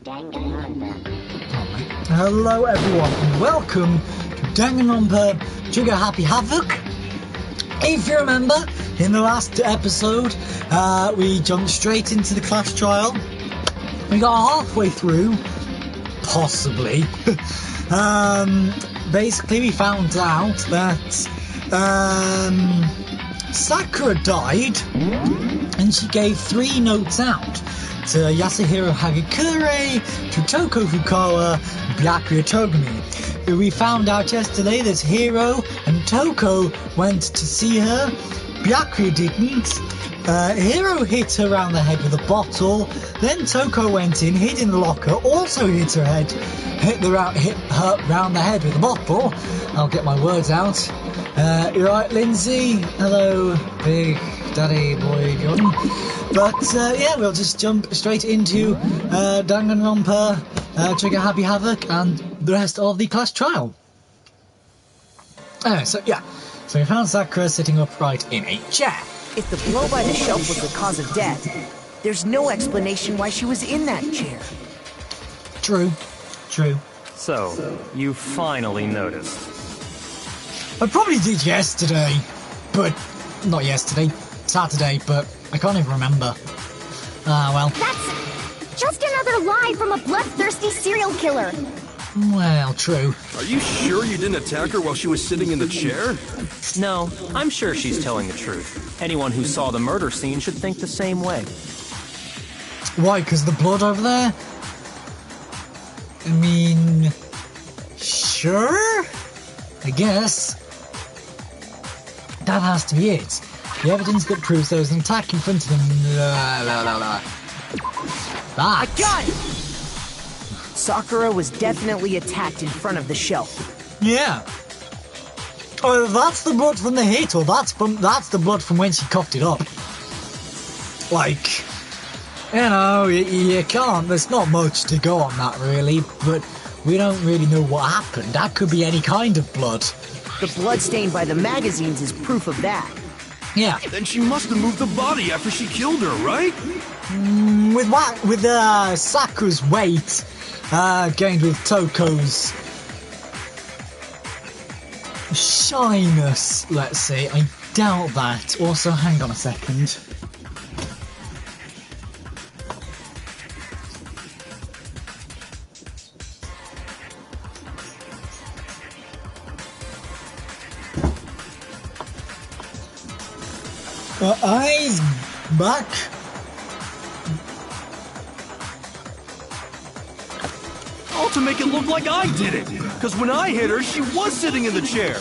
Danganronpa. Hello everyone, and welcome to Danganronpa Trigger Happy Havoc. If you remember, in the last episode, we jumped straight into the class trial. We got halfway through, possibly. Basically, we found out that Sakura died, and she gave 3 notes out to Yasuhiro Hagakure, to Toko Fukawa, and Byakuya Togami. We found out yesterday that Hiro and Toko went to see her. Byakuya didn't. Hiro hit her around the head with a bottle. Then Toko went in, hid in the locker, also hit her round the head with a bottle. I'll get my words out. You right, Lindsay? Hello, big daddy boy Jordan. But yeah, we'll just jump straight into Danganronpa, Trigger Happy Havoc, and the rest of the class trial. So we found Sakura sitting upright in a chair. If the blow by the shelf was the cause of death, there's no explanation why she was in that chair. True. So, you finally noticed. I probably did yesterday, but not yesterday, Saturday, but I can't even remember. Well. That's just another lie from a bloodthirsty serial killer. Well, true. Are you sure you didn't attack her while she was sitting in the chair? No, I'm sure she's telling the truth. Anyone who saw the murder scene should think the same way. Why, because the blood over there? I mean, sure? I guess. That has to be it. The evidence that proves there was an attack in front of them. I got it! Sakura was definitely attacked in front of the shelf. Yeah. Oh, that's the blood from the hit, or that's the blood from when she coughed it up. Like, you know, you can't, there's not much to go on that really, but we don't really know what happened. That could be any kind of blood. The blood stain by the magazines is proof of that. Yeah. Then she must have moved the body after she killed her, right? With Sakura's weight, gained with Toko's shyness, let's say. I doubt that. Also, hang on a second. Eyes back. All to make it look like I did it. Because when I hit her, she was sitting in the chair.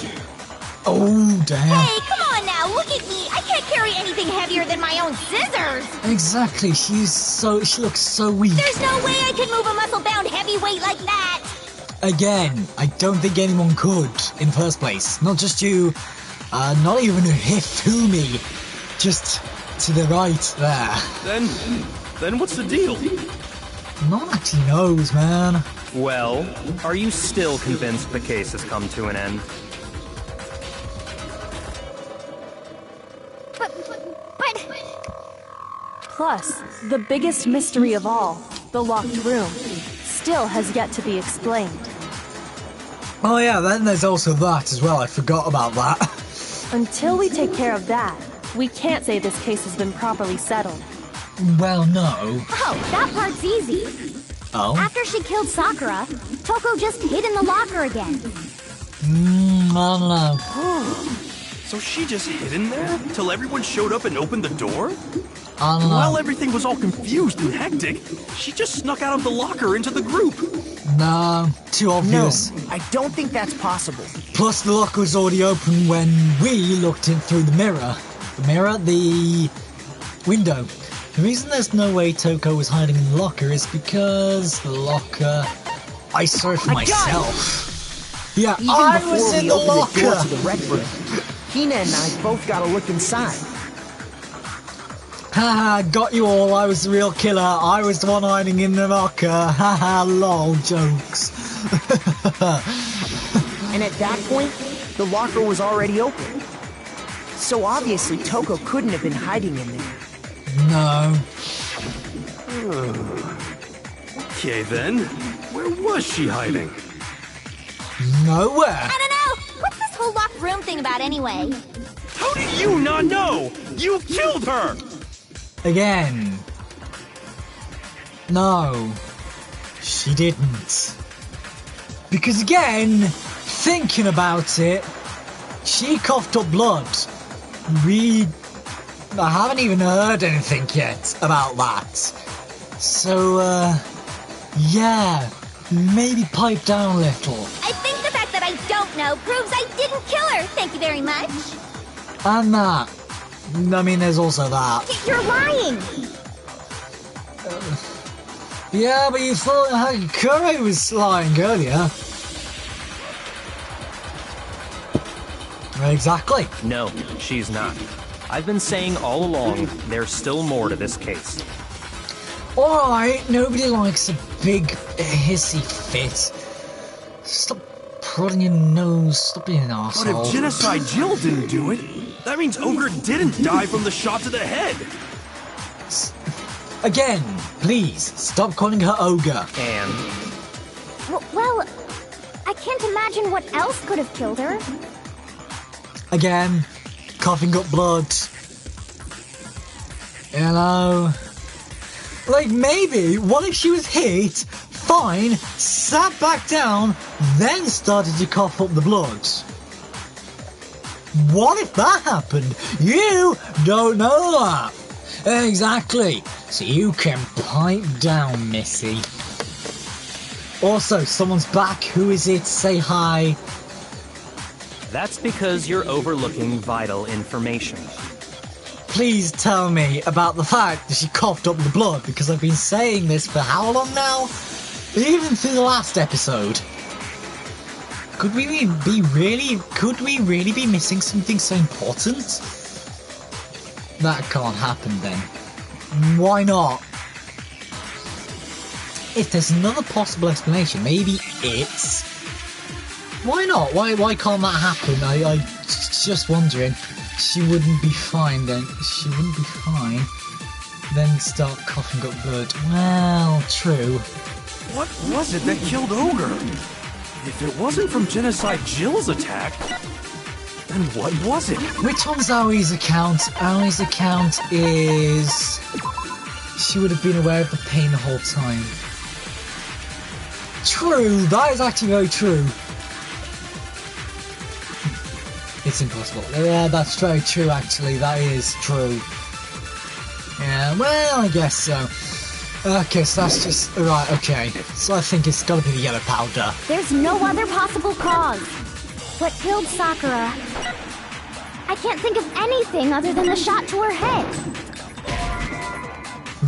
Oh, damn. Hey, come on now, look at me. I can't carry anything heavier than my own scissors. Exactly, she looks so weak. There's no way I could move a muscle-bound heavyweight like that. Again, I don't think anyone could in the first place. Not just you, not even Hifumi. Just to the right there. Then what's the deal? No one actually knows, man. Well, are you still convinced the case has come to an end? But... Plus, the biggest mystery of all, the locked room, still has yet to be explained. Oh yeah, then there's also that as well. I forgot about that. Until we take care of that, we can't say this case has been properly settled. Well, no. Oh, that part's easy. Oh? After she killed Sakura, Toko just hid in the locker again. I don't know. So she just hid in there till everyone showed up and opened the door? I don't know. While everything was all confused and hectic, she just snuck out of the locker into the group. No, too obvious. No, I don't think that's possible. Plus, the locker was already open when we looked in through the mirror. The window. The reason there's no way Toko was hiding in the locker is because the locker... I saw it for myself. Yeah, Even I before was in we the opened locker! the door to the rec room, Hina and I both got a look inside. Haha, got you all, I was the real killer. I was the one hiding in the locker. Haha, lol, jokes. And at that point, the locker was already open. So obviously Toko couldn't have been hiding in there. No. Okay, then. Where was she hiding? Nowhere. I don't know. What's this whole locked room thing about anyway? How do you not know? You killed her! Again. No. She didn't. Because again, thinking about it, she coughed up blood. I haven't even heard anything yet about that. So, yeah, maybe pipe down a little. I think the fact that I don't know proves I didn't kill her. Thank you very much. And that. I mean, there's also that. You're lying. Yeah, but you thought Hagakure was lying earlier. Exactly. No, she's not. I've been saying all along, there's still more to this case. Alright, nobody likes a big hissy fit. Stop prodding your nose, stop being an But arsehole. if Genocide Jill didn't do it, that means Ogre didn't die from the shot to the head. Again, please, stop calling her Ogre. And Well, I can't imagine what else could have killed her. Again, coughing up blood. You know, like maybe, what if she was hit, fine, sat back down, then started to cough up the blood? What if that happened? You don't know that. Exactly. So you can pipe down, Missy. Also, someone's back. Who is it? Say hi. that's because you're overlooking vital information. Please tell me about the fact that she coughed up the blood, because I've been saying this for how long now? Even through the last episode. Could we really be missing something so important? That can't happen then. Why not? If there's another possible explanation, maybe it's... Why not? Why can't that happen? I just wondering. She wouldn't be fine then. She wouldn't be fine. Then start coughing up blood. Well, true. What was it that killed Ogre? If it wasn't from Genocide Jill's attack, then what was it? Which one's Aoi's account? Aoi's account is... She would have been aware of the pain the whole time. True, that is actually very true. It's impossible. Yeah, that's very true actually, that is true. Yeah, well, I guess so. Okay, so that's just... Right, okay. So I think it's gotta be the yellow powder. There's no other possible cause. What killed Sakura? I can't think of anything other than the shot to her head.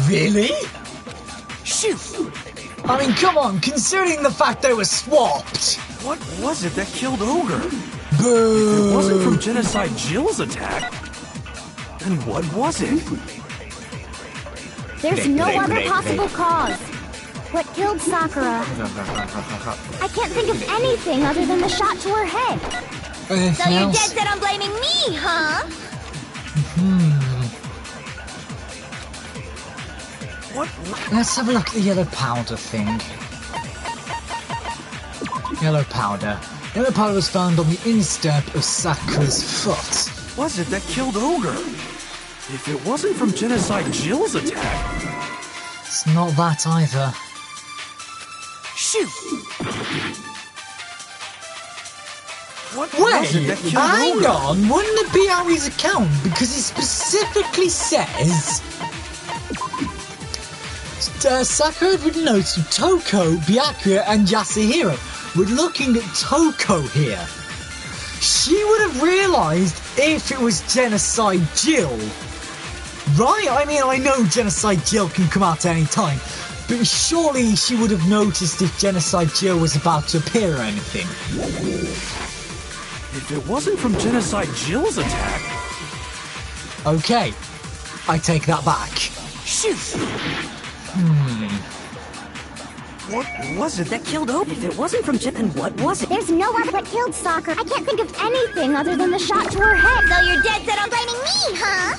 Really? Shoot! I mean, come on, considering the fact they were swapped. What was it that killed Ogre? Boo! If it wasn't from Genocide Jill's attack, then what was it? There's no other possible cause. What killed Sakura? I can't think of anything other than the shot to her head. So you're dead set on blaming me, huh? What? Let's have a look at the yellow powder thing. Yellow powder. Yellow powder was found on the instep of Sakura's foot. Was it that killed Ogre? If it wasn't from Genocide Jill's attack... It's not that either. Shoot! What was it that Wait, killed hang Ogre? on, wouldn't it be Aoi's account? Because it specifically says... Sakura had written notes to Toko, Byakuya, and Yasuhiro. We're looking at Toko here. She would have realised if it was Genocide Jill. Right? I mean, I know Genocide Jill can come out at any time, but surely she would have noticed if Genocide Jill was about to appear or anything. If it wasn't from Genocide Jill's attack... Okay, I take that back. Shoot! What was it that killed Ogre? If it wasn't from Jip, then what was it? There's no other what killed Sakura. I can't think of anything other than the shot to her head. So you're dead set on blaming me, huh?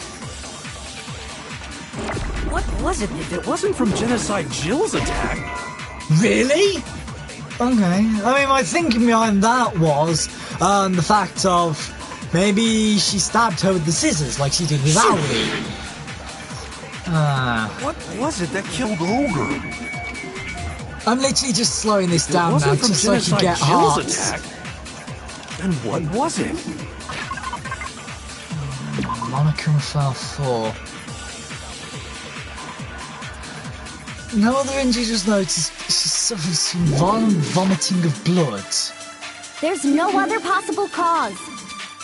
What was it? If it wasn't from Genocide Jill's attack, Really? Okay. I mean, my thinking behind that was the fact of maybe she stabbed her with the scissors like she did with Aoi. What was it that killed Ogre? I'm literally just slowing this down now just so I can get hearts. Attack. Then what was it? Monokuma fell 4. No other injuries was noticed. She suffered some violent vomiting of blood. There's no other possible cause.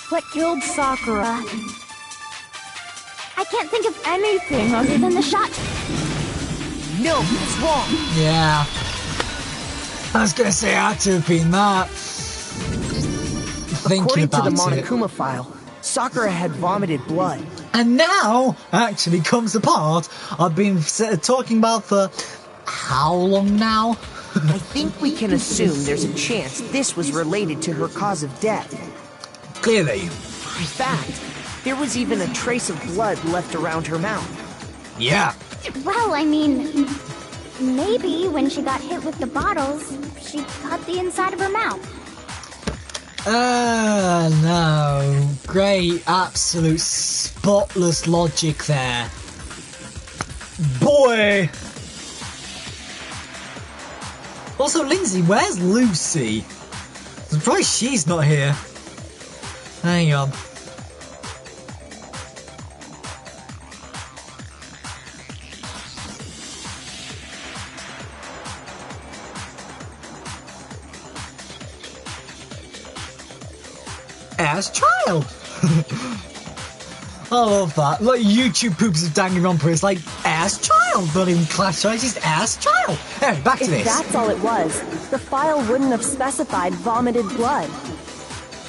What killed Sakura? I can't think of anything other than the shot. No, it's wrong. Yeah. I was gonna say I had to have been that. Thinking According about to the it. Monokuma file, Sakura had vomited blood. And now actually comes the part I've been talking about for how long now? I think we can assume there's a chance this was related to her cause of death. Clearly. In fact, there was even a trace of blood left around her mouth. Yeah. Well, I mean, maybe when she got hit with the bottles, she cut the inside of her mouth. No. Great, absolute spotless logic there. Boy! Also, Lindsay, where's Lucy? I'm surprised she's not here. Hang on. As child. I love that. Like YouTube poops of Danganronpa is like as child, not even classified, just as child. Anyway, back to If this. that's all it was, the file wouldn't have specified vomited blood.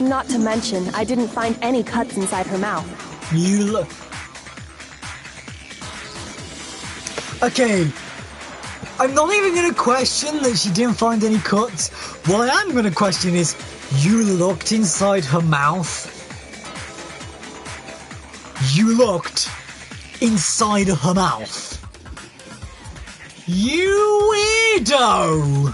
Not to mention, I didn't find any cuts inside her mouth. You look. Okay. I'm not even going to question that she didn't find any cuts. What I am going to question is, you looked inside her mouth. You looked inside her mouth. You weirdo!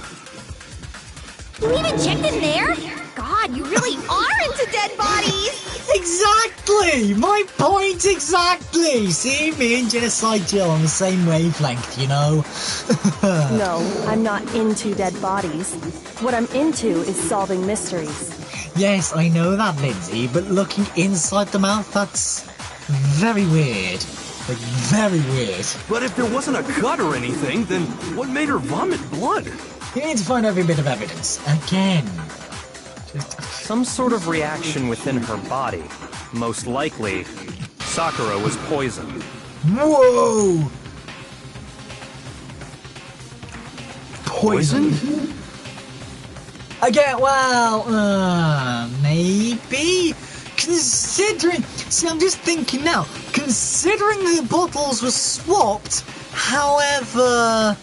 You even checked in there? God, you really are into dead bodies! Exactly! My point exactly! See, me and Genocide Jill on the same wavelength, you know? No, I'm not into dead bodies. What I'm into is solving mysteries. Yes, I know that, Lindsay, but looking inside the mouth, that's very weird. Like, very weird. But if there wasn't a cut or anything, then what made her vomit blood? You need to find every bit of evidence. Again. Some sort of reaction within her body. Most likely, Sakura was poisoned. Whoa! Poisoned? Again, well, maybe? Considering, see, I'm just thinking now, considering the bottles were swapped, however,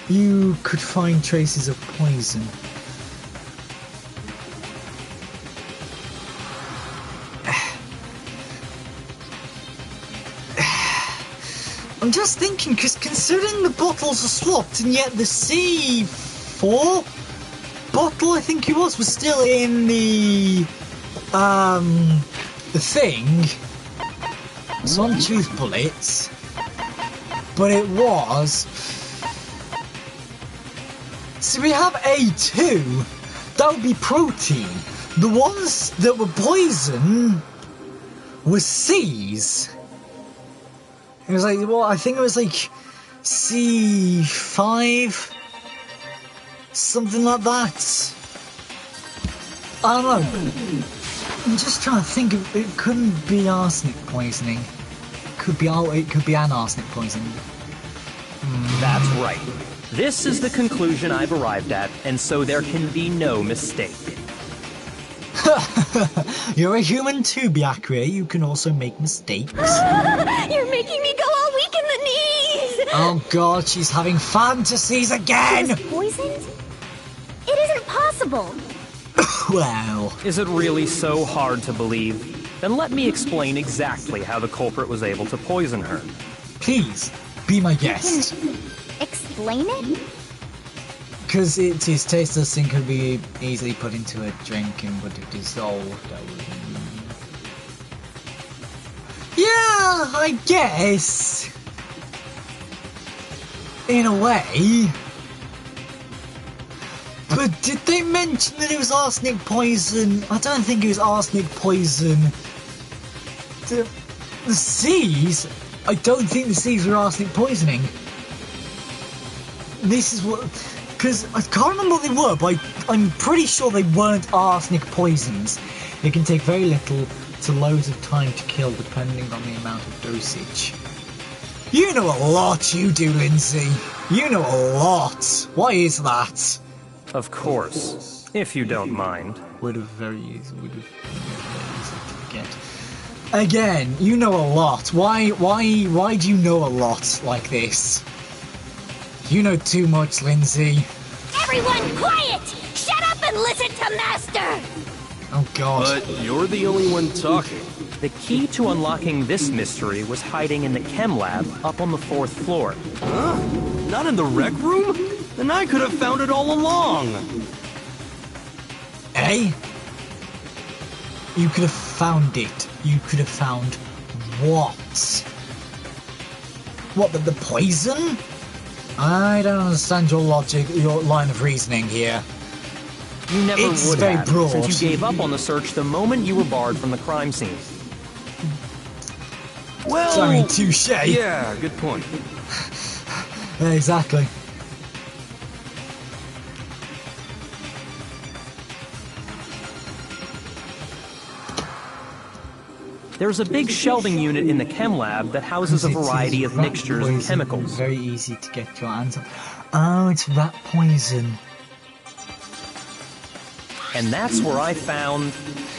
you could find traces of poison. I'm just thinking, because considering the bottles are swapped, and yet the C4 bottle, I think it was still in the thing. It's on truth bullets, but it was. So we have A2, that would be protein. The ones that were poison were C's. It was like, well, I think it was like C5, something like that. I don't know. I'm just trying to think of, it couldn't be arsenic poisoning. It could be an arsenic poisoning. That's right. This is the conclusion I've arrived at, and so there can be no mistake. You're a human too, Byakuya. You can also make mistakes. You're making me go all weak in the knees! Oh god, she's having fantasies again! She was poisoned? It isn't possible! Well... Is it really so hard to believe? Then let me explain exactly how the culprit was able to poison her. Please. Be my guest. Explain it? Because it is tasteless and could be easily put into a drink and would have dissolved. Yeah, I guess. In a way. But did they mention that it was arsenic poison? I don't think it was arsenic poison. The seas? I don't think the seas were arsenic poisoning. This is what... Because I can't remember what they were, but I'm pretty sure they weren't arsenic poisons. It can take very little to loads of time to kill, depending on the amount of dosage. You know a lot, you do, Lindsay. You know a lot. Why is that? Of course, if you don't mind. Would have very easy to forget. Again, you know a lot. Why do you know a lot like this? You know too much, Lindsay. Everyone quiet! Shut up and listen to Master! Oh god. But you're the only one talking. The key to unlocking this mystery was hiding in the chem lab up on the 4th floor. Huh? Not in the rec room? Then I could have found it all along. Eh? You could have found it. You could have found what? What, the poison? I don't understand your logic, your line of reasoning here. You never It's would very have, broad. since you gave up on the search the moment you were barred from the crime scene. Well, Sorry, touche. yeah, good point. Exactly. There's a big shelving unit in the chem lab that houses a variety of mixtures and chemicals. Very easy to get your hands on. Oh, it's rat poison. And that's where I found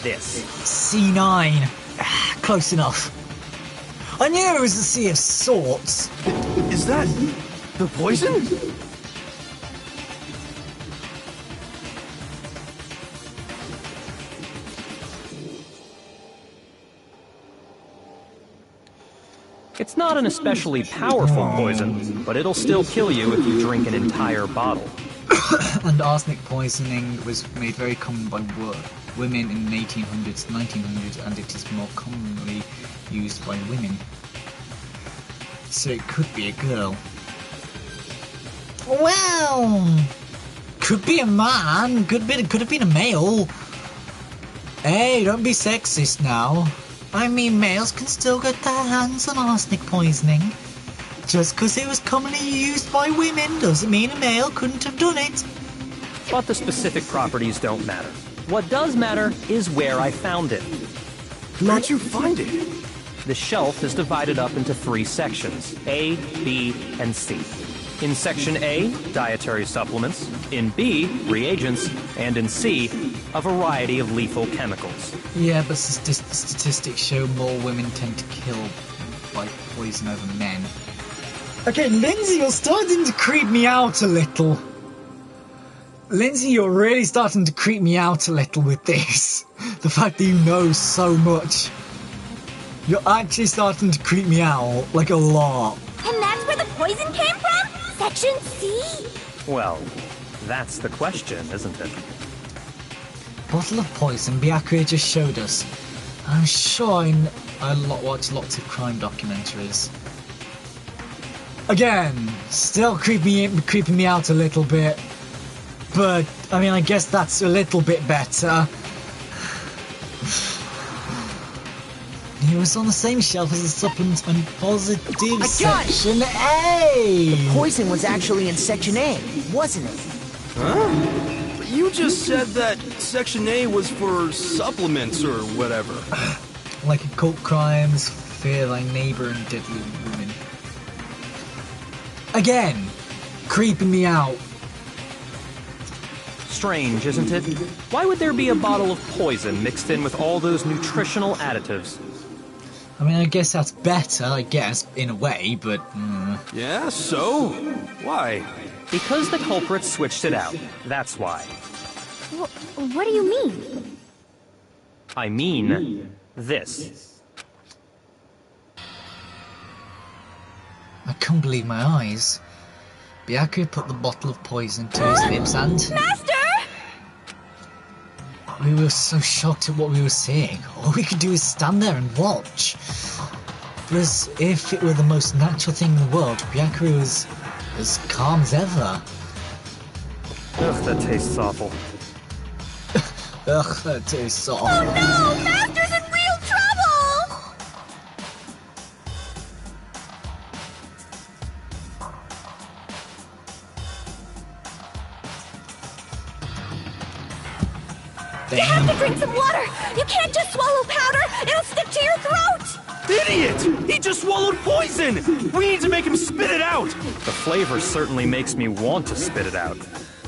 this. C9. Close enough. I knew it was a sea of sorts. Is that the poison? It's not an especially powerful poison, but it'll still kill you if you drink an entire bottle. And arsenic poisoning was made very common by women in the 1800s, 1900s, and it is more commonly used by women. So it could be a girl. Well, could be a man, could have been a male. Hey, don't be sexist now. I mean, males can still get their hands on arsenic poisoning. Just because it was commonly used by women doesn't mean a male couldn't have done it. But the specific properties don't matter. What does matter is where I found it. Where'd you find it? The shelf is divided up into 3 sections, A, B, and C. In Section A, dietary supplements. In B, reagents. And in C, a variety of lethal chemicals. Yeah, but statistics show more women tend to kill by poison over men. Okay, Lindsay, you're starting to creep me out a little. Lindsay, you're really starting to creep me out a little with this. The fact that you know so much. You're actually starting to creep me out, like a lot. And that's where the poison came from? Section C? Well, that's the question, isn't it? Bottle of poison, Byakuya just showed us. I'm sure I watch lots of crime documentaries. Again, still creeping me out a little bit. But, I mean, I guess that's a little bit better. It was on the same shelf as the supplements and positive section A. The poison was actually in Section A, wasn't it? Huh? But you just said that Section A was for supplements or whatever. Like occult crimes, fear thy neighbour and deadly women. Again, creeping me out. Strange, isn't it? Why would there be a bottle of poison mixed in with all those nutritional additives? I mean, I guess that's better, I guess, in a way, but... Yeah, so? Why? Because the culprit switched it out. That's why. What do you mean? I mean, this. A couldn't believe my eyes. Byakuya put the bottle of poison to his lips and... Master! We were so shocked at what we were seeing. All we could do is stand there and watch. It was as if it were the most natural thing in the world. Byakuya was as calm as ever. Ugh, that tastes awful. Ugh, that tastes awful. Oh no! Master's in real trouble! You have to drink some water! You can't just swallow powder! It'll stick to your throat! Idiot! He just swallowed poison! We need to make him spit it out! The flavor certainly makes me want to spit it out.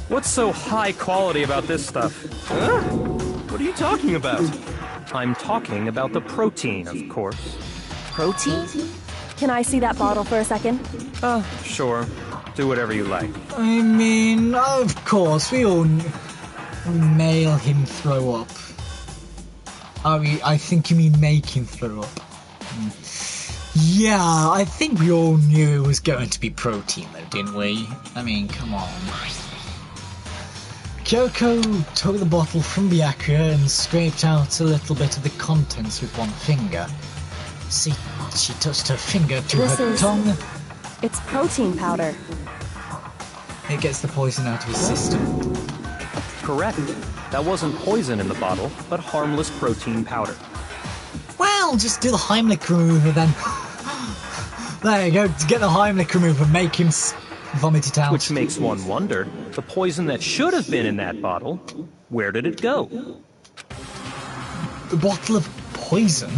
What's so high quality about this stuff? Huh? What are you talking about? I'm talking about the protein, of course. Protein? Can I see that bottle for a second? Sure. Do whatever you like. I mean, of course, we all mail him throw up. I think you mean make him throw up. Yeah, I think we all knew it was going to be protein though, didn't we? I mean, come on. Kyoko took the bottle from Byakuya and scraped out a little bit of the contents with one finger. See, she touched her finger to her tongue. It's protein powder. It gets the poison out of his system. Correct. That wasn't poison in the bottle, but harmless protein powder. Well, just do the Heimlich remover then. There you go, get the Heimlich remover, make him vomit it out. Which makes one wonder, the poison that should have been in that bottle, where did it go? The bottle of poison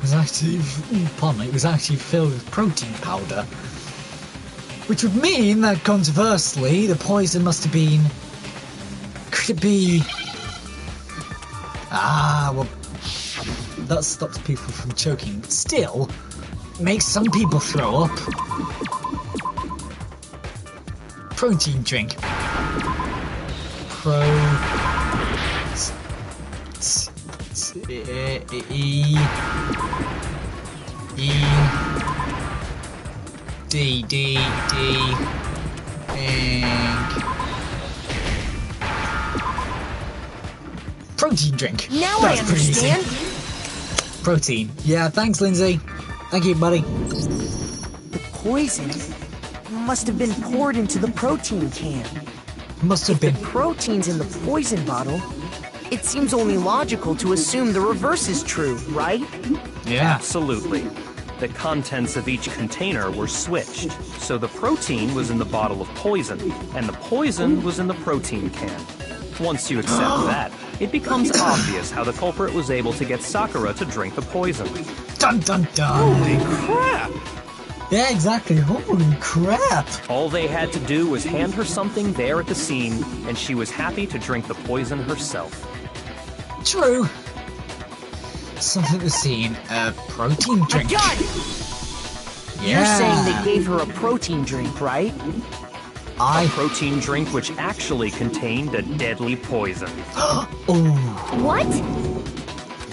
was actually, pardon me, it was actually filled with protein powder. Which would mean that, controversially, the poison must have been... Could it be... well... That stops people from choking, but still, makes some people throw up. Protein drink. Protein drink. Now I understand. Protein. Yeah, thanks, Lindsay. Thank you, buddy. The poison must have been poured into the protein can. Must have been. The protein's in the poison bottle. It seems only logical to assume the reverse is true, right? Yeah. Absolutely. The contents of each container were switched, so the protein was in the bottle of poison, and the poison was in the protein can. Once you accept that, it becomes obvious how the culprit was able to get Sakura to drink the poison. Dun dun dun! Holy crap! Yeah, exactly. Holy crap! All they had to do was hand her something there at the scene, and she was happy to drink the poison herself. True. Something was seen. A protein drink. I got it! Yeah. You're saying they gave her a protein drink, right? A protein drink which actually contained a deadly poison. Oh. What?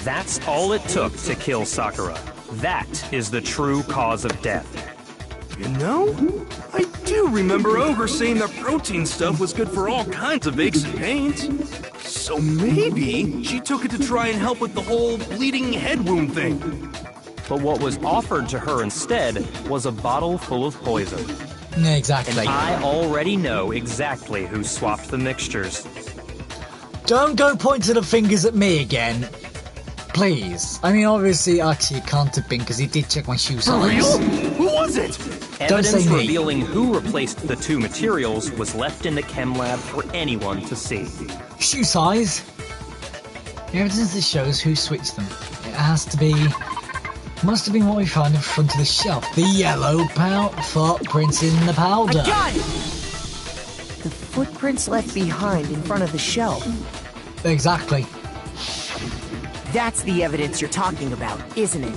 That's all it took to kill Sakura. That is the true cause of death. You know, I do remember Ogre saying that protein stuff was good for all kinds of aches and pains. So maybe she took it to try and help with the whole bleeding head wound thing. But what was offered to her instead was a bottle full of poison. Yeah, exactly. And I already know exactly who swapped the mixtures. Don't go pointing the fingers at me again. Please. I mean, obviously, actually, it can't have been because he did check my shoe For size. real? Who was it? Don't say Evidence me. revealing who replaced the two materials was left in the chem lab for anyone to see. Shoe size? The evidence that shows who switched them. It has to be... Must have been what we found in front of the shelf. The yellow footprints in the powder. I got it! The footprints left behind in front of the shelf. Exactly. That's the evidence you're talking about, isn't it?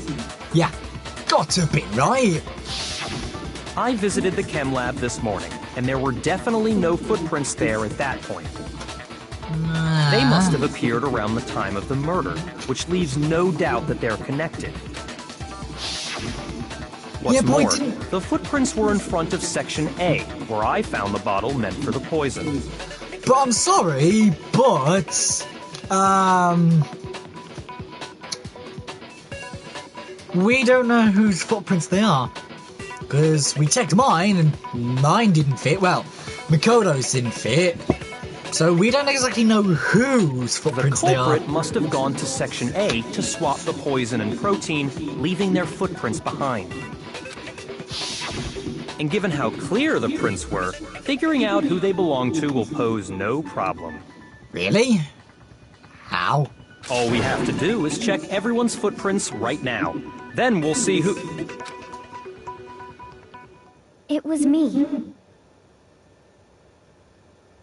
Yeah. Got to be, right? I visited the chem lab this morning, and there were definitely no footprints there at that point. They must have appeared around the time of the murder, which leaves no doubt that they're connected. What's boy, more, the footprints were in front of Section A, where I found the bottle meant for the poison. But I'm sorry, but... we don't know whose footprints they are. Because we checked mine, and mine didn't fit. Well, Makoto's didn't fit. So we don't exactly know whose footprints they are. The culprit must have gone to Section A to swap the poison and protein, leaving their footprints behind. And given how clear the prints were, figuring out who they belong to will pose no problem. Really? How? All we have to do is check everyone's footprints right now. Then we'll see who... It was me.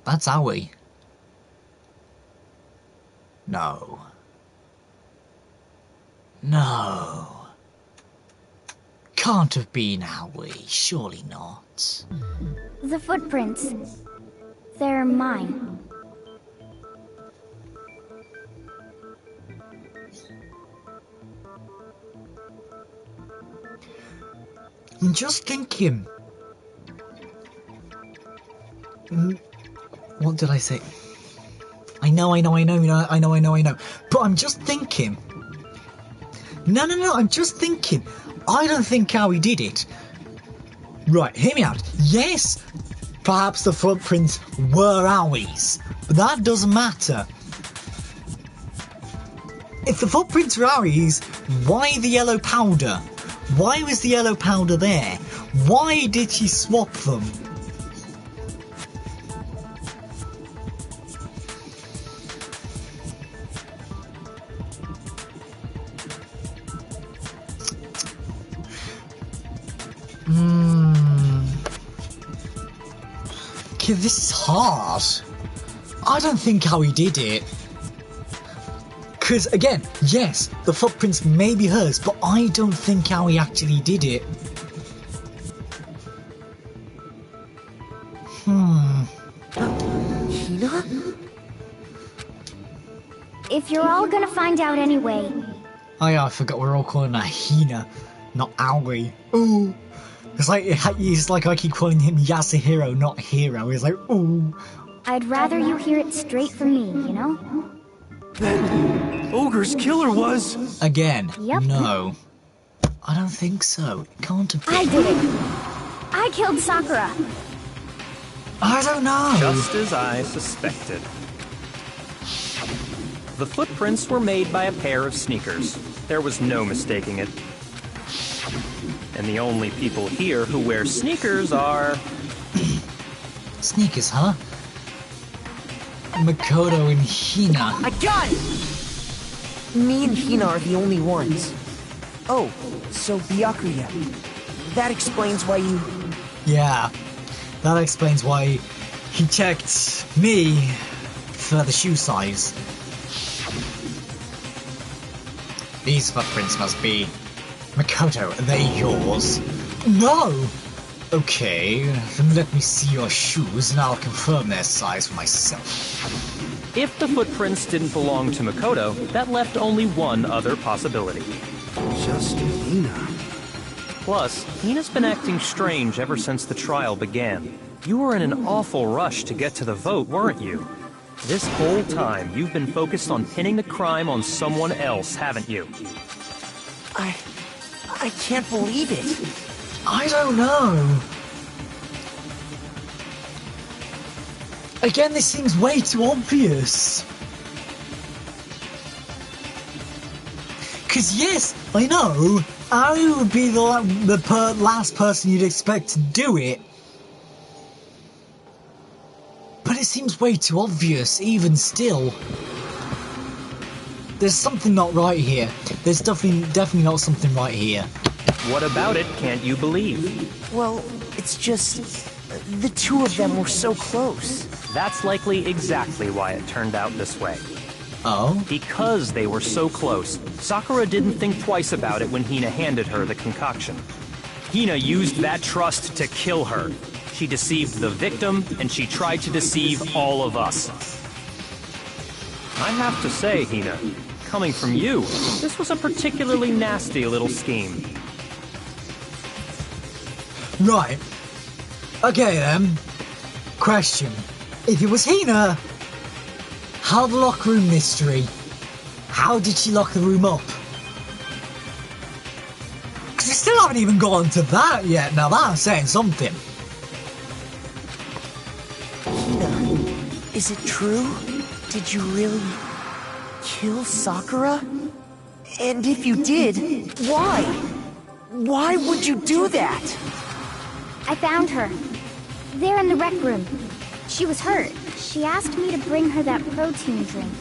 That's Aoi. No. No. Can't have been Aoi, surely not. The footprints. They're mine. I'm just thinking... What did I say? I know. But I'm just thinking... No, I'm just thinking. I don't think Aoi did it. Right, hear me out. Yes, perhaps the footprints were Aoi's, but that doesn't matter. If the footprints were Aoi's, why the yellow powder? Why was the yellow powder there? Why did she swap them? Okay, this is hard. I don't think Aoi did it. Because, again, yes, the footprints may be hers, but I don't think Aoi actually did it. Hina? If you're all gonna find out anyway. Oh yeah, I forgot we're all calling her Hina, not Aoi. Ooh. It's like I keep calling him Yasuhiro, not Hero. He's like, ooh. I'd rather you hear it straight from me, you know? That ogre's killer was... Again, Yep. no. I don't think so. It can't have been. I did it. I killed Sakura. I don't know. Just as I suspected. The footprints were made by a pair of sneakers. There was no mistaking it. And the only people here who wear sneakers are... Sneakers, huh? Makoto and Hina. I got it! Me and Hina are the only ones. Oh, so Byakuya. That explains why you... Yeah, that explains why he checked me for the shoe size. These footprints must be... Makoto, are they yours? No! Okay, then let me see your shoes and I'll confirm their size for myself. If the footprints didn't belong to Makoto, that left only one other possibility. Just Hina. Plus, Hina's been acting strange ever since the trial began. You were in an awful rush to get to the vote, weren't you? This whole time, you've been focused on pinning the crime on someone else, haven't you? I can't believe it. I don't know. Again, this seems way too obvious. Because yes, I know, Aoi would be the last person you'd expect to do it. But it seems way too obvious, even still. There's something not right here. There's definitely not something right here. What about it can't you believe? Well, it's just... the two of them were so close. That's likely exactly why it turned out this way. Oh? Because they were so close, Sakura didn't think twice about it when Hina handed her the concoction. Hina used that trust to kill her. She deceived the victim, and she tried to deceive all of us. I have to say, Hina, coming from you, this was a particularly nasty little scheme. Right. Okay then. Question. If it was Hina, how the locker room mystery? How did she lock the room up? Because we still haven't even gone to that yet. Now that's saying something. Hina, is it true? Did you really kill Sakura? And if you did, why? Why would you do that? I found her. There in the rec room. She was hurt. She asked me to bring her that protein drink.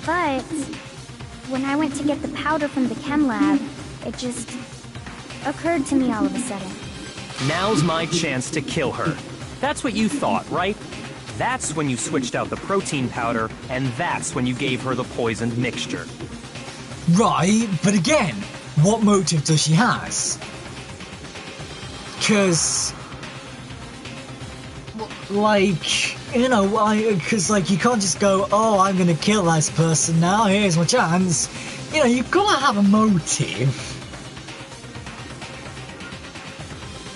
But when I went to get the powder from the chem lab, it just occurred to me all of a sudden. Now's my chance to kill her. That's what you thought, right? That's when you switched out the protein powder, and that's when you gave her the poisoned mixture. Right, but again, what motive does she has? Because, like, you know, because, like, you can't just go, oh, I'm gonna kill this person now, here's my chance. You know, you've gotta have a motive.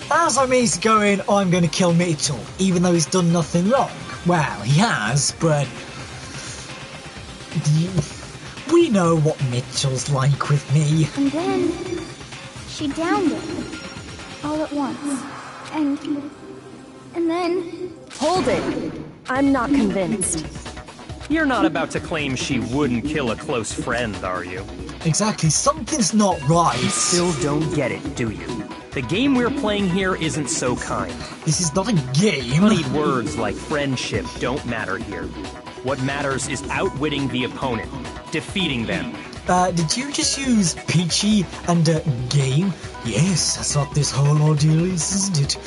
That's like me going, oh, I'm gonna kill Mitchell, even though he's done nothing wrong. Well, he has, but we know what Mitchell's like with me. And then she downed it all at once. And then... Hold it. I'm not convinced. You're not about to claim she wouldn't kill a close friend, are you? Exactly, something's not right. You still don't get it, do you? The game we're playing here isn't so kind. This is not a game. Honeyed words like friendship don't matter here. What matters is outwitting the opponent, defeating them. Did you just use Peachy and game? Yes, that's what this whole ordeal is, isn't it?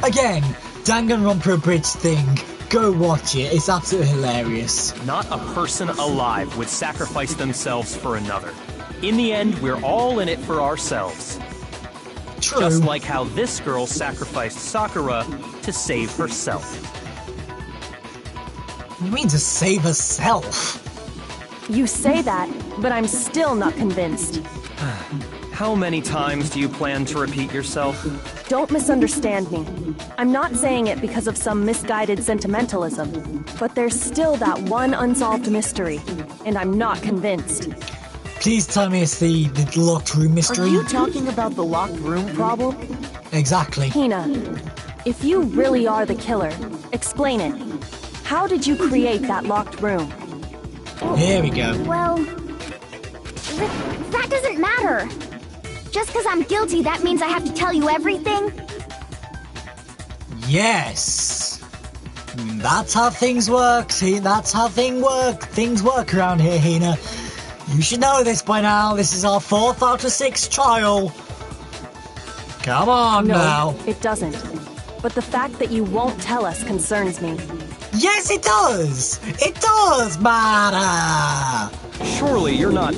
Again, Danganronpa bridge thing. Go watch it, it's absolutely hilarious. Not a person alive would sacrifice themselves for another. In the end, we're all in it for ourselves. True. Just like how this girl sacrificed Sakura to save herself. You mean to save herself? You say that, but I'm still not convinced. How many times do you plan to repeat yourself? Don't misunderstand me. I'm not saying it because of some misguided sentimentalism, but there's still that one unsolved mystery, and I'm not convinced. Please tell me it's the locked room mystery. Are you talking about the locked room problem? Exactly. Hina, if you really are the killer, explain it. How did you create that locked room? Here we go. Well, that doesn't matter. Just because I'm guilty, that means I have to tell you everything? Yes. That's how things work. See, that's how things work around here, Hina. You should know this by now. This is our 4th out of 6 trial. Come on now. No, it doesn't. But the fact that you won't tell us concerns me. Yes, it does. It does matter. Surely you're not...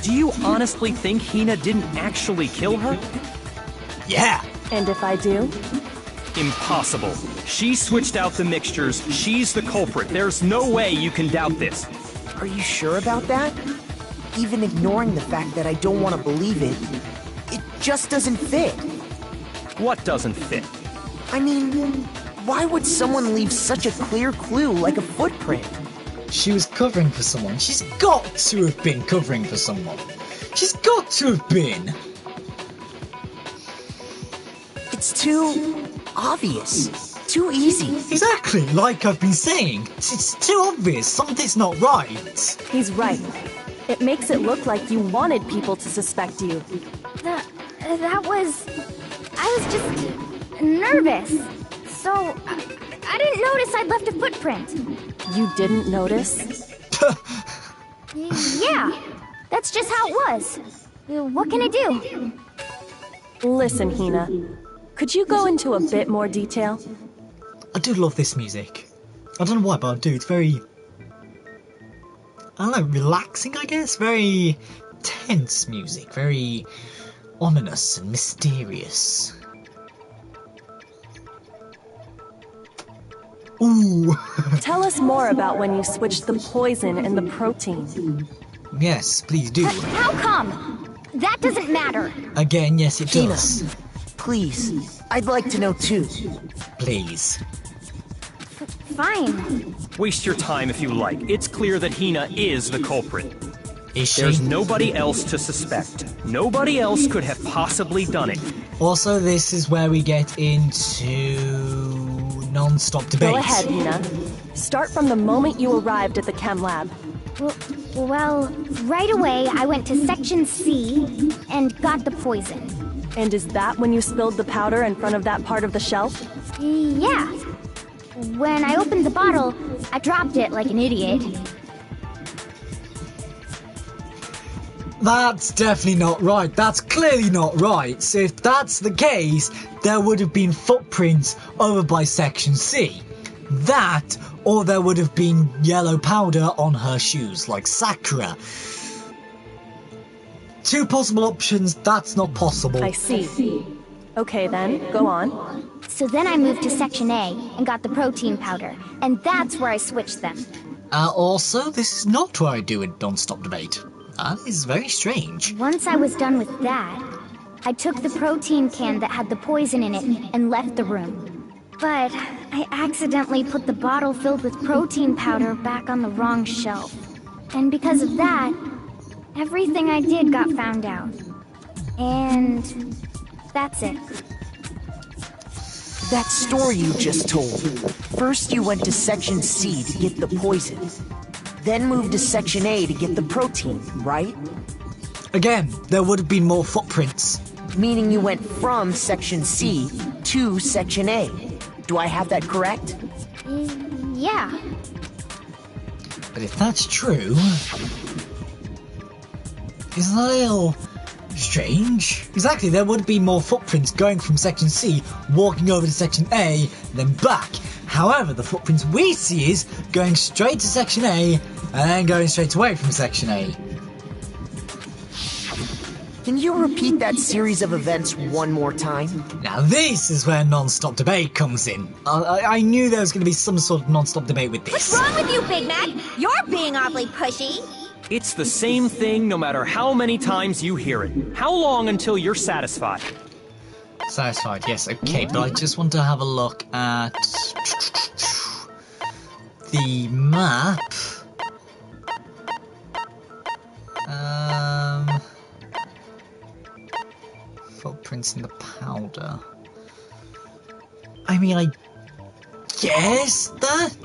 Do you honestly think Hina didn't actually kill her? Yeah. And if I do? Impossible. She switched out the mixtures. She's the culprit. There's no way you can doubt this. Are you sure about that? Even ignoring the fact that I don't want to believe it, it just doesn't fit. What doesn't fit? I mean, why would someone leave such a clear clue like a footprint? She was covering for someone. She's got to have been covering for someone. She's got to have been. It's too obvious. Too easy. Exactly, like I've been saying. It's too obvious. Something's not right. He's right. It makes it look like you wanted people to suspect you. That was... I was just nervous. So, I didn't notice I'd left a footprint. You didn't notice? Yeah, that's just how it was. What can I do? Listen, Hina. Could you go into a bit more detail? I do love this music. I don't know why, but I do. It's very... I don't know, relaxing, I guess? Very tense music. Very ominous and mysterious. Ooh. Tell us more about when you switched the poison and the protein. Yes, please do. How come? That doesn't matter. Again, yes, it Hina, does. Please, I'd like to know too. Please. Fine. Waste your time if you like. It's clear that Hina is the culprit. Is she? There's nobody else to suspect. Nobody else could have possibly done it. Also, this is where we get into non-stop debate. Go ahead, Hina. Start from the moment you arrived at the chem lab. Well, right away I went to Section C and got the poison. And is that when you spilled the powder in front of that part of the shelf? Yeah. When I opened the bottle, I dropped it like an idiot. That's definitely not right. That's clearly not right. So if that's the case, there would have been footprints over by Section C. That, or there would have been yellow powder on her shoes, like Sakura. Two possible options, that's not possible. I see. Okay then, go on. So then I moved to Section A and got the protein powder, and that's where I switched them. Also, this is not where I do a non-stop debate. That is very strange. Once I was done with that, I took the protein can that had the poison in it and left the room. But I accidentally put the bottle filled with protein powder back on the wrong shelf. And because of that, everything I did got found out. And that's it. That story you just told. First you went to Section C to get the poison. Then moved to Section A to get the protein, right? Again, there would have been more footprints. Meaning you went from Section C to Section A. Do I have that correct? Yeah. But if that's true, isn't that a little strange? Exactly, there would be more footprints going from Section C, walking over to Section A, then back. However, the footprints we see is going straight to Section A, and then going straight away from Section A. Can you repeat that series of events one more time? Now this is where non-stop debate comes in. I knew there was going to be some sort of non-stop debate with this. What's wrong with you, Big Mac? You're being awfully pushy. It's the same thing no matter how many times you hear it. How long until you're satisfied? Satisfied, yes, okay, but I just want to have a look at the map. Footprints in the powder. I mean, I guess that.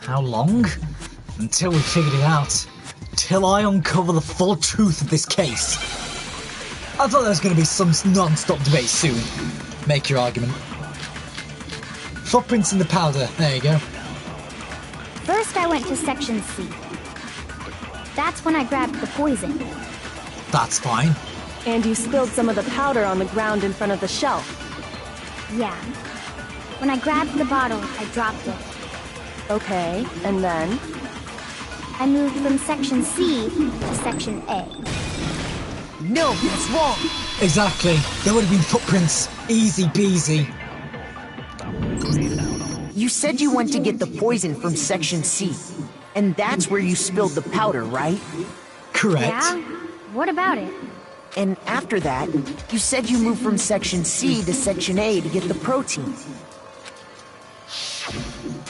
How long? Until we figured it out. Till I uncover the full truth of this case. I thought there was going to be some non-stop debate soon. Make your argument. Footprints in the powder. There you go. First I went to Section C. That's when I grabbed the poison. That's fine. And you spilled some of the powder on the ground in front of the shelf. Yeah. When I grabbed the bottle, I dropped it. Okay, and then? I moved from Section C to Section A. No, that's wrong. Exactly. There would have been footprints. Easy peasy. You said you went to get the poison from Section C. And that's where you spilled the powder, right? Correct. Yeah? What about it? And after that, you said you moved from Section C to Section A to get the protein.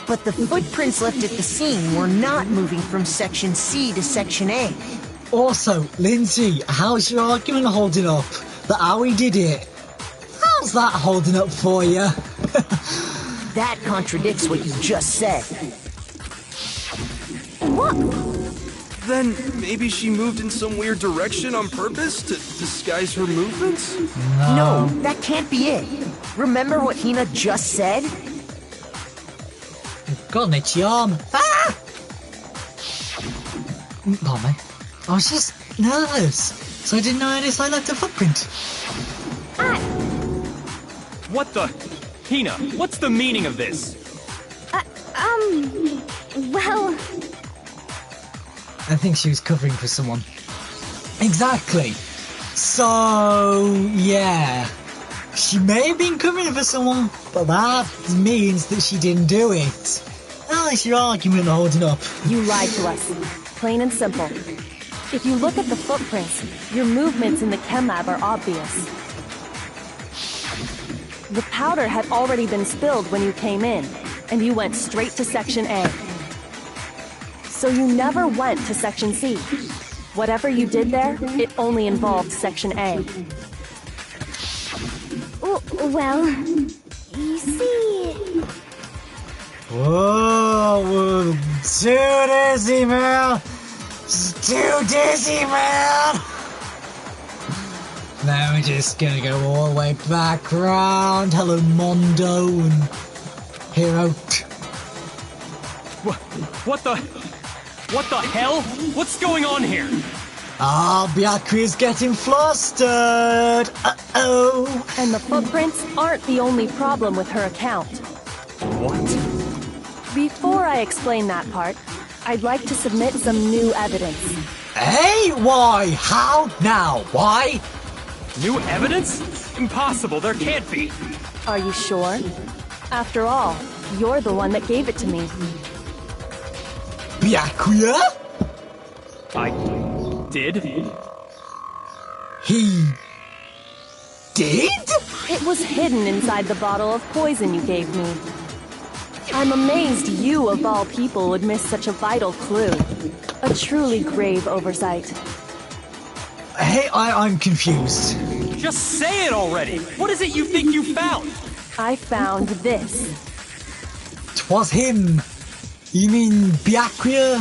But the footprints left at the scene were not moving from Section C to Section A. Also, Lindsay, how's your argument holding up? That Aoi did it. How's that holding up for you? That contradicts what you just said. What? Then maybe she moved in some weird direction on purpose to disguise her movements? No, that can't be it. Remember what Hina just said? Got an itchy arm. Ah! Pardon me. I was just nervous, so I didn't notice I left a footprint. What the? Hina, what's the meaning of this? Well... I think she was covering for someone. Exactly. So, yeah. She may have been covering for someone, but that means that she didn't do it. How is your argument holding up? You lied to us. Plain and simple. If you look at the footprints, your movements in the chem lab are obvious. The powder had already been spilled when you came in, and you went straight to Section A. So you never went to Section C. Whatever you did there, it only involved Section A. Well, you see... Whoa, too dizzy, man! Too dizzy, man! Now we're just gonna go all the way back round. Hello, Mondo and Hero. What the hell? What's going on here? Byakuya's getting flustered. Uh-oh. And the footprints aren't the only problem with her account. What? Before I explain that part, I'd like to submit some new evidence. Hey, why? How? Now? Why? New evidence? Impossible, there can't be. Are you sure? After all, you're the one that gave it to me. Byakuya? I did? He did? It was hidden inside the bottle of poison you gave me. I'm amazed you, of all people, would miss such a vital clue. A truly grave oversight. Hey, I'm confused. Just say it already! What is it you think you found? I found this. 'Twas him. You mean Byakuya?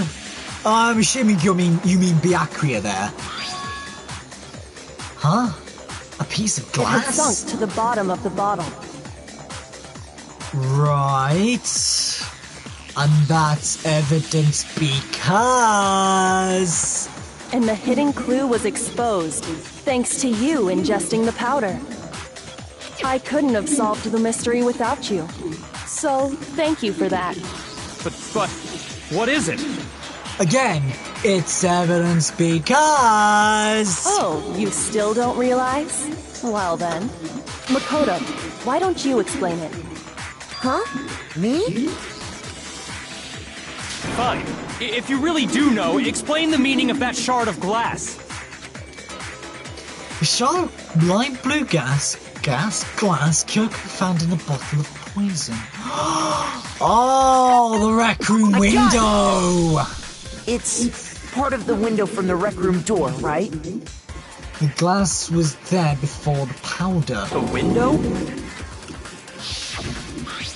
I'm assuming you mean Byakuya there. Huh? A piece of It had glass? sunk to the bottom of the bottle. Right. And that's evidence because... And the hidden clue was exposed, thanks to you ingesting the powder. I couldn't have solved the mystery without you. So, thank you for that. But, what is it? Again, it's evidence because... Oh, you still don't realize? Well then. Makoto, why don't you explain it? Huh? Me? Fine. If you really do know, explain the meaning of that shard of glass. A shard of light blue glass, Kyoko found in a bottle of poison. Oh, the rec room window! It's part of the window from the rec room door, right? The glass was there before the powder. The window?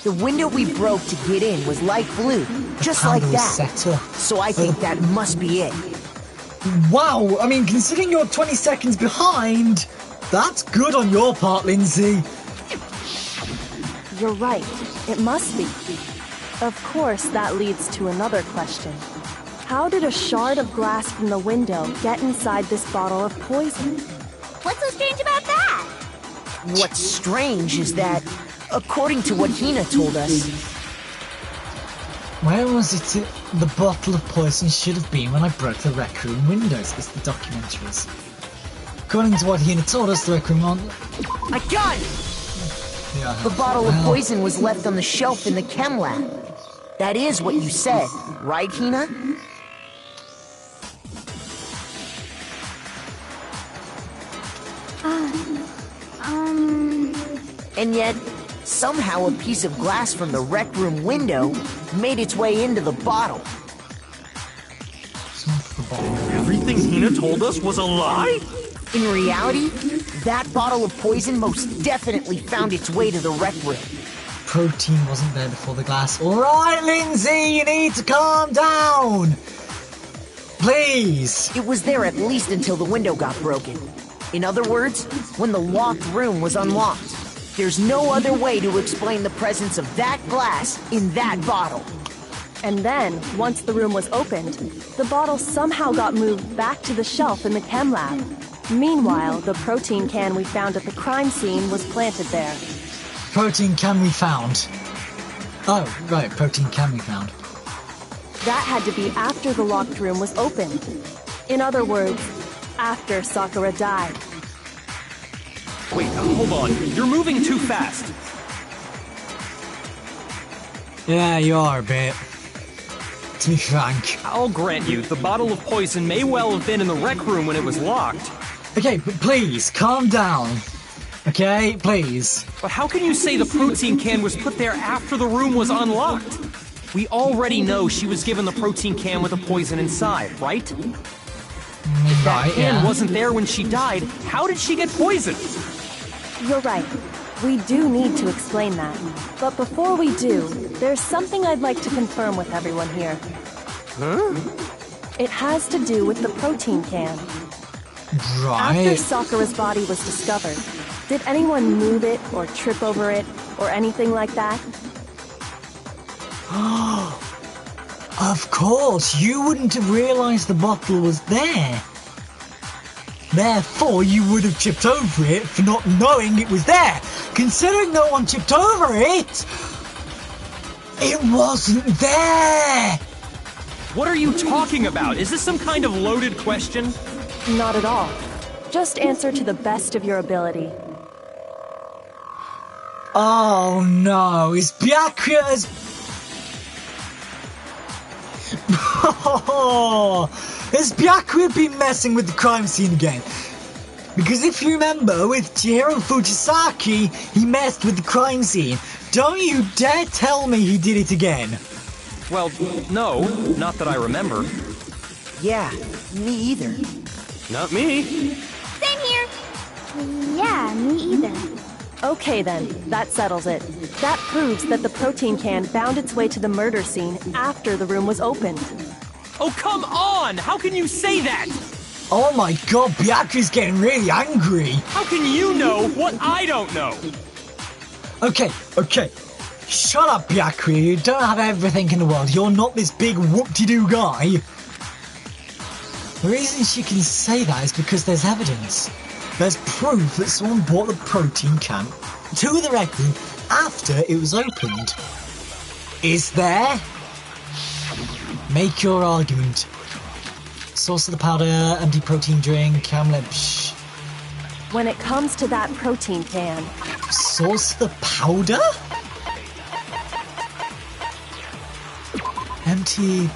The window we broke to get in was light blue, just like Powder was that. set up. So I think that must be it. Wow, I mean, considering you're 20 seconds behind, that's good on your part, Lindsay. You're right. It must be. Of course, that leads to another question. How did a shard of glass from the window get inside this bottle of poison? What's so strange about that? What's strange is that, according to what Hina told us, Where was it the bottle of poison should have been when I broke the rec room windows? It's the documentaries. According to what Hina told us, the rec room I got it! The bottle of poison was left on the shelf in the chem lab. That is what you said, right, Hina? And yet, somehow a piece of glass from the rec room window made its way into the bottle. Everything Hina told us was a lie? In reality, that bottle of poison most definitely found its way to the rec room. Protein wasn't there before the glass. Alright, Lindsay, you need to calm down! Please! It was there at least until the window got broken. In other words, when the locked room was unlocked. There's no other way to explain the presence of that glass in that bottle. And then, once the room was opened, the bottle somehow got moved back to the shelf in the chem lab. Meanwhile, the protein can we found at the crime scene was planted there. Protein can we found? Oh, right, protein can we found. That had to be after the locked room was opened. In other words, after Sakura died. Wait, hold on. You're moving too fast. Yeah, you are a bit. to be frank. I'll grant you, the bottle of poison may well have been in the rec room when it was locked. Okay, but please, calm down. Okay, please. But how can you say the protein can was put there after the room was unlocked? We already know she was given the protein can with the poison inside, right? If that Right, can yeah. wasn't there when she died, how did she get poisoned? You're right. We do need to explain that. But before we do, there's something I'd like to confirm with everyone here. Huh? It has to do with the protein can. After Right. Sakura's body was discovered, did anyone move it or trip over it or anything like that? Of course, you wouldn't have realised the bottle was there. Therefore, you would have tripped over it for not knowing it was there. Considering no one tripped over it, it wasn't there. What are you talking about? Is this some kind of loaded question? Not at all. Just answer to the best of your ability. Oh no, is Byakuya as... Has Byakuya been messing with the crime scene again? Because if you remember, with Chihiro Fujisaki, he messed with the crime scene. Don't you dare tell me he did it again. Well, no, not that I remember. Yeah, me either. Not me. Same here. Yeah, me either. Okay then, that settles it. That proves that the protein can found its way to the murder scene after the room was opened. Oh, come on! How can you say that? Oh my god, Byakuya's getting really angry. How can you know what I don't know? Okay. Shut up, Byakuya. You don't have everything in the world. You're not this big whoop-de-doo guy. The reason she can say that is because there's evidence. There's proof that someone brought the protein can to the rec room after it was opened. Is there? Make your argument. Source of the powder, empty protein drink, Hamlet. When it comes to that protein can, Source of the powder? Empty.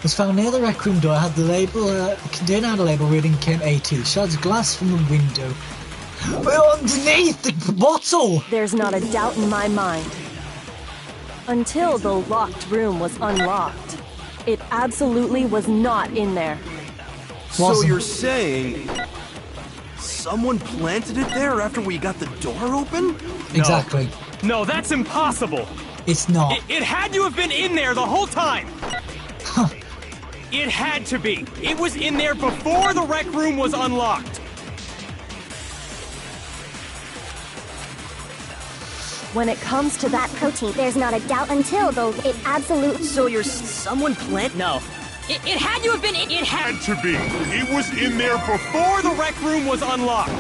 Was found near the rec room door. Had the label, container had a label reading Chem A2. Shards of glass from the window. Underneath the bottle! there's not a doubt in my mind. Until the locked room was unlocked, it absolutely was not in there. So Wasn't. you're saying someone planted it there after we got the door open? Exactly. No, that's impossible. It's not. It had to have been in there the whole time. It had to be. It was in there before the rec room was unlocked. When it comes to that protein, There's not a doubt until, though, it absolutely... So you're someone plant? No. It had to have been. It had. To be. It was in there before. Before the rec room was unlocked.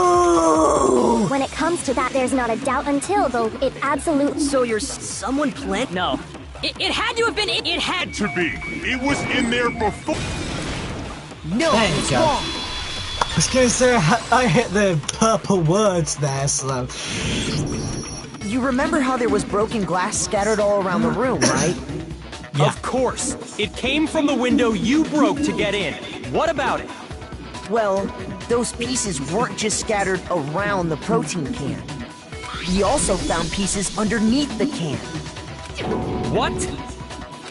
No! When it comes to that, there's not a doubt until, though, it absolutely... So you're someone plant? No. It had to have been. It had. To be. It was in there before. No, There you it's go. wrong. I was gonna say I hit the purple words there, so... You remember how there was broken glass scattered all around the room, right? Yeah. Of course. It came from the window you broke to get in. What about it? Well, those pieces weren't just scattered around the protein can. We also found pieces underneath the can. What?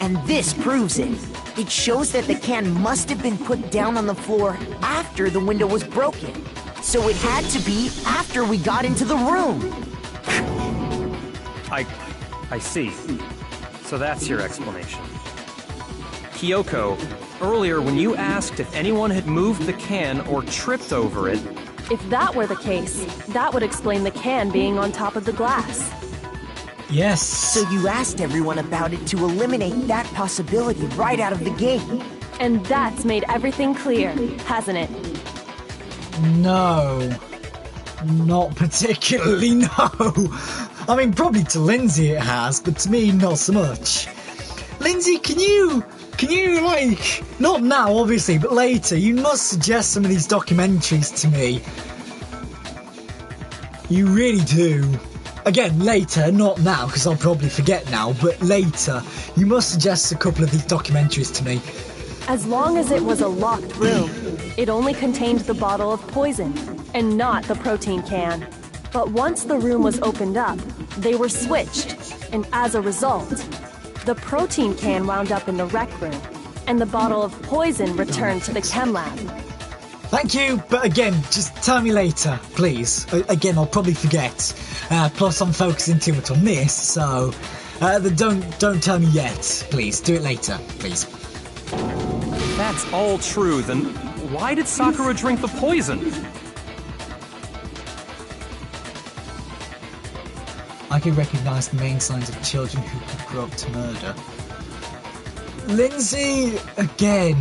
And this proves it. It shows that the can must have been put down on the floor after the window was broken. So it had to be after we got into the room. I see. So that's your explanation. Kyoko, earlier when you asked if anyone had moved the can or tripped over it, if that were the case, that would explain the can being on top of the glass. Yes. So you asked everyone about it to eliminate that possibility right out of the gate. And that's made everything clear, hasn't it? No. Not particularly, no. I mean, probably to Lindsay it has, but to me, not so much. Lindsay, can you, like, not now, obviously, but later, you must suggest some of these documentaries to me. You really do. Again, later, not now, because I'll probably forget now, but later, you must suggest a couple of these documentaries to me. As long as it was a locked room, it only contained the bottle of poison, and not the protein can. But once the room was opened up, they were switched, and as a result, the protein can wound up in the rec room, and the bottle of poison returned to the chem lab. Thank you, but again, just tell me later, please. Again, I'll probably forget. Plus, I'm focusing too much on this, so don't tell me yet. Please, do it later, please. If that's all true, then why did Sakura drink the poison? I can recognize the main signs of children who could grow up to murder. Lindsay, again.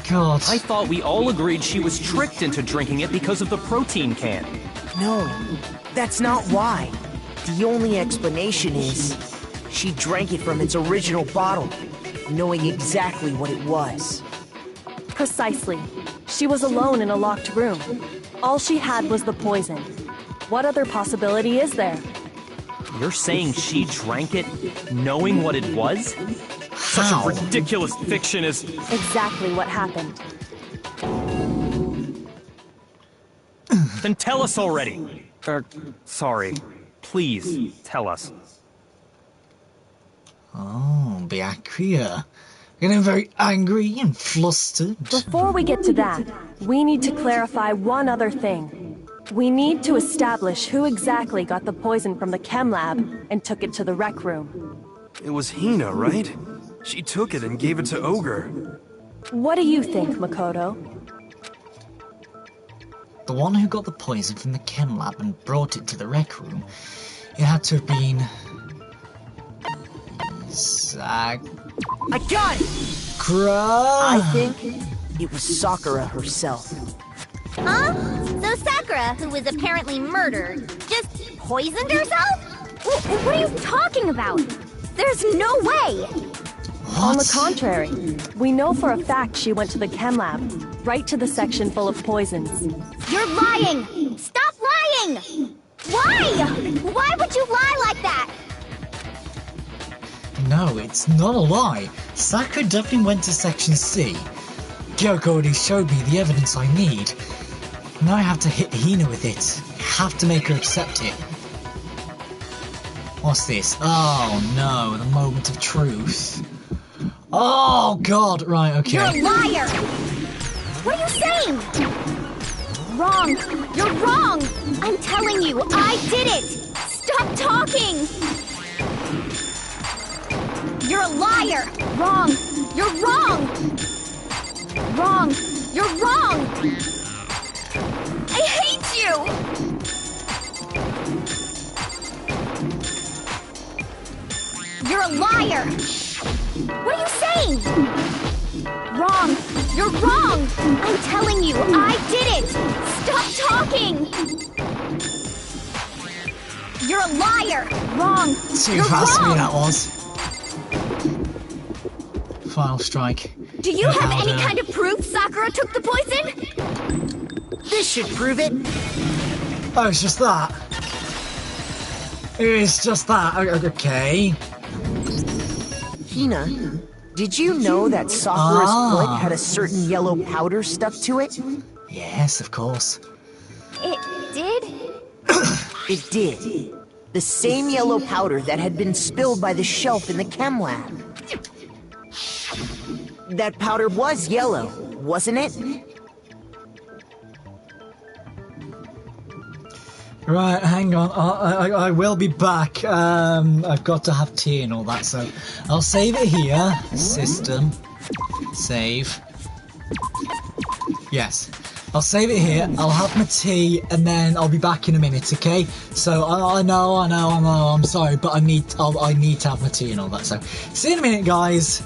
God. I thought we all agreed she was tricked into drinking it because of the protein can. No, that's not why. The only explanation is she drank it from its original bottle, knowing exactly what it was. Precisely. She was alone in a locked room. All she had was the poison. What other possibility is there? You're saying she drank it knowing what it was? Such a ridiculous fiction is... Exactly what happened. Then tell us already. Sorry. Please, tell us. Oh, Byakuya. Getting very angry and flustered. Before we get to that, we need to clarify one other thing. We need to establish who exactly got the poison from the chem lab and took it to the rec room. It was Hina, right? She took it and gave it to Ogre. What do you think, Makoto? The one who got the poison from the chem lab and brought it to the rec room, it had to have been... I got it! I think it was Sakura herself. Huh? So Sakura, who was apparently murdered, just poisoned herself? What are you talking about? There's no way! On the contrary, we know for a fact she went to the chem lab, right to the section full of poisons. You're lying! Stop lying! Why? Why would you lie like that? No, it's not a lie. Sakura definitely went to Section C. Gyoko already showed me the evidence I need. Now I have to hit Hina with it. I have to make her accept it. What's this? Oh no, the moment of truth. Oh god, right, okay. You're a liar! What are you saying? Wrong! You're wrong! I'm telling you, I did it! Stop talking! You're a liar! Wrong! You're wrong! Wrong! You're wrong! I hate you! You're a liar! What are you saying? Wrong! You're wrong! I'm telling you, I did it! Stop talking! You're a liar! Wrong! Too You're fast for me wrong! that was. Final strike. Do you have any kind of proof Sakura took the poison? This should prove it. Oh, it's just that. It's just that. Okay. Hina, did you know that Sakura's foot had a certain yellow powder stuck to it? Yes, of course. It did? It did. The same yellow powder that had been spilled by the shelf in the chem lab. That powder was yellow, wasn't it? Right, hang on. I will be back. I've got to have tea and all that, so I'll save it here. System. Save. Yes. I'll save it here. I'll have my tea, and then I'll be back in a minute, okay? So I know. I'm sorry, but I need to have my tea and all that. So see you in a minute, guys.